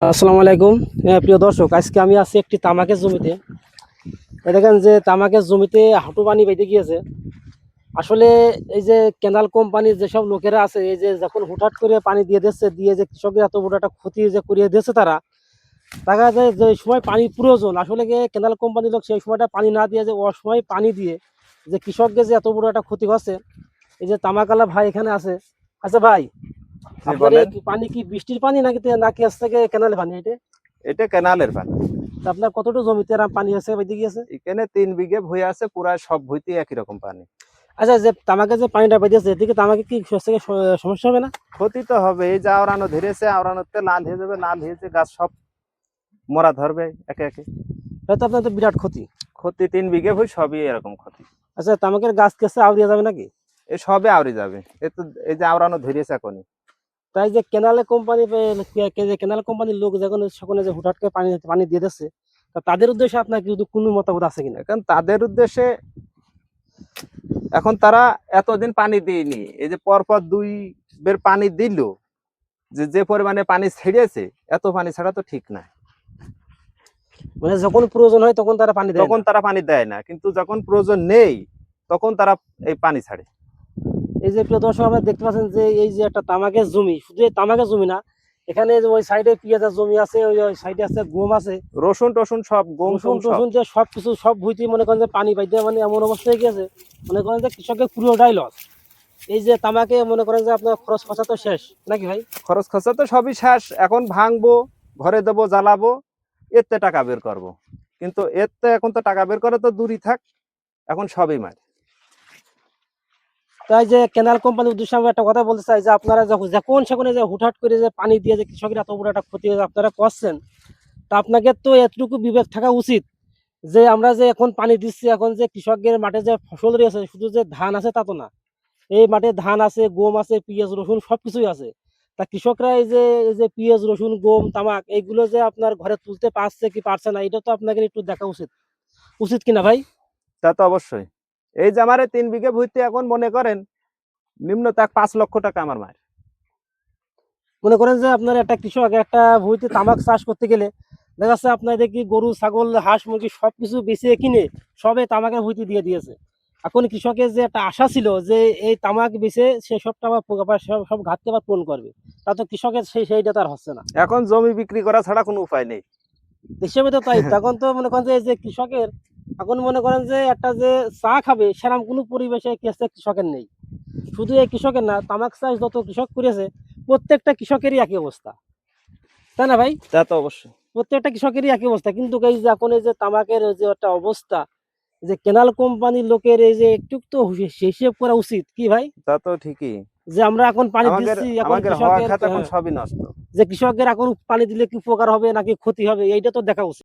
আসসালামু আলাইকুম। প্রিয় দর্শক, আজকে আমি আছি একটি তামাকের জমিতে। দেখেন যে তামাকের জমিতে হাঁটু পানি বেঁধে গিয়েছে। আসলে এই যে কেনাল কোম্পানির যেসব লোকেরা আছে, এই যে যখন হুটহাট করে পানি দিয়ে দিচ্ছে, দিয়ে যে কৃষকের এত বড় একটা ক্ষতি যে করিয়ে দিচ্ছে, তারা দেখা যায় যে সময় পানি প্রয়োজন, আসলে গিয়ে কেনাল কোম্পানির লোক সেই সময়টা পানি না দিয়ে যে অসময় পানি দিয়ে যে কৃষককে যে এত বড় একটা ক্ষতি করছে। এই যে তামাকালা ভাই এখানে আছে। আচ্ছা ভাই, জি আপনার এই বলেন। পানি কি বৃষ্টির পানি নাকি নাকি আজ থেকে কেনালের পানি এটা? এটা কেনালের পানি। তা আপনার কতটুকু জমিতে পানি আছে বেঁধে গিয়েছে? এখানে 3 বিঘে ভুঁই আছে, পুরা সব ভুঁইতে একই রকম পানি। আচ্ছা, যে তামাকে যে পানিটা বেঁধেছে এদিকে তামাকে কি শস্যকে সমস্যা হবে না? ক্ষতি তো হবে, এই যে আওড়ানো ধরেছে, আওড়ানোতে লাল হয়ে যাবে, লাল হয়েছে গাছ সব মরা ধরবে একে একে। হয়তো আপনার তো বিরাট ক্ষতি। ক্ষতি 3 বিঘে ভুঁই সবই এরকম ক্ষতি। আচ্ছা, তামাকের গাছ কেসে আউরিয়া যাবে নাকি? এ সবে আউরি যাবে, এ তো এই যে আওড়ানো ধরেছে এখনই। তাই যে কেনালে কোম্পানি যে কেনাল কোম্পানির লোক যখন সকলে যে হুটহাট করে পানি পানি দিয়ে দিচ্ছে, তা তাদের উদ্দেশ্যে আপনার কিন্তু কোনো মতামত আছে কিনা? এখন তাদের উদ্দেশ্যে, এখন তারা এতদিন পানি দিইনি, এই যে পরপর 2 বের পানি দিল, যে যে পরিমাণে পানি ছেড়েছে, এত পানি ছাড়া তো ঠিক না। মানে যখন প্রয়োজন হয় তখন তারা পানি দেয় তখন না। তারা পানি দেয় না, কিন্তু যখন প্রয়োজন নেই তখন তারা এই পানি ছাড়ে। এই যে প্রিয় দর্শক, আমরা দেখতে পাচ্ছেন যে এই যে একটা তামাকের জমি, শুধু এই তামাকের জমি না, এখানে যে ওই সাইডে পেঁয়াজের জমি আছে, ওই সাইডে আছে গম আছে, রসুন টসুন সব, গম রসুন টম সব। টসুন যে সবকিছু সব ভুইতে মনে করেন যে পানি পাইতে মানে এমন অবস্থা হয়ে গেছে, মনে করেন যে কৃষকের পুরোটাই লস। এই যে তামাকে মনে করেন যে আপনার খরচ খরচা তো শেষ নাকি ভাই? খরচ খরচা তো সবই শেষ, এখন ভাঙবো, ঘরে দেবো, জ্বালাবো, এতে টাকা বের করব। কিন্তু এতে এখন তো টাকা বের করে তো দূরই থাক, এখন সবই মার। তাই যে কেনাল কোম্পানির উদ্দেশ্যে আমি একটা কথা বলতে চাই, যে আপনারা যখন যখন সেখানে যে হুটহাট করে যে পানি দিয়ে যে কৃষকের এত বড় একটা ক্ষতি আপনারা করছেন, তা আপনাকে তো এতটুকু বিবেক থাকা উচিত যে আমরা যে এখন পানি দিচ্ছি, এখন যে কৃষকের মাঠে যে ফসল রয়েছে, শুধু যে ধান আছে তা তো না। এই মাঠে ধান আছে, গম আছে, পেঁয়াজ রসুন সবকিছুই আছে। তা কৃষকরা এই যে পেঁয়াজ রসুন গম তামাক এইগুলো যে আপনার ঘরে তুলতে পারছে কি পারছে না, এটা তো আপনাকে একটু দেখা উচিত, উচিত কিনা ভাই? তা তো অবশ্যই। এই যে আমার 3 বিঘে ভুইতে এখন মনে করেন নিম্ন তাক 5 লক্ষ টাকা আমার মার। মনে করেন যে আপনার একটা কৃষক একটা ভুঁইতে তামাক চাষ করতে গেলে দেখা যাচ্ছে আপনার দেখি গরু ছাগল হাঁস মুরগি সবকিছু বেঁচে কিনে সবে তামাকের ভুঁইতে দিয়ে দিয়েছে। এখন কৃষকের যে একটা আশা ছিল যে এই তামাক বেচে সে সবটা আবার সব সব ঘাটতি আবার পূরণ করবে, তা তো কৃষকের সেইটা তার হচ্ছে না। এখন জমি বিক্রি করা ছাড়া কোনো উপায় নেই। হিসেবে তো তাই, তখন তো মনে করেন যে এই যে কৃষকের এখন মনে করেন যে একটা যে চা খাবে সেরকম কোনো পরিবেশে কৃষকের নেই। শুধু এই কৃষকের না, তামাক চাষ যত কৃষক করেছে প্রত্যেকটা কৃষকেরই একই অবস্থা, তাই না ভাই? তা তো অবশ্যই। প্রত্যেকটা কৃষকেরই একই অবস্থা, কিন্তু এই যে এখন এই যে তামাকের যে একটা অবস্থা, যে কেনাল কোম্পানির লোকের এই যে একটু তো হিসেব করা উচিত কি ভাই? তা তো ঠিকই। যে আমরা এখন পানি আমাদের দিচ্ছি, এখন আমাদের হওয়া কৃষকের খাত এখন সবই নষ্ট। যে কৃষকের এখন পানি দিলে কি উপকার হবে নাকি ক্ষতি হবে, এইটা তো দেখা উচিত।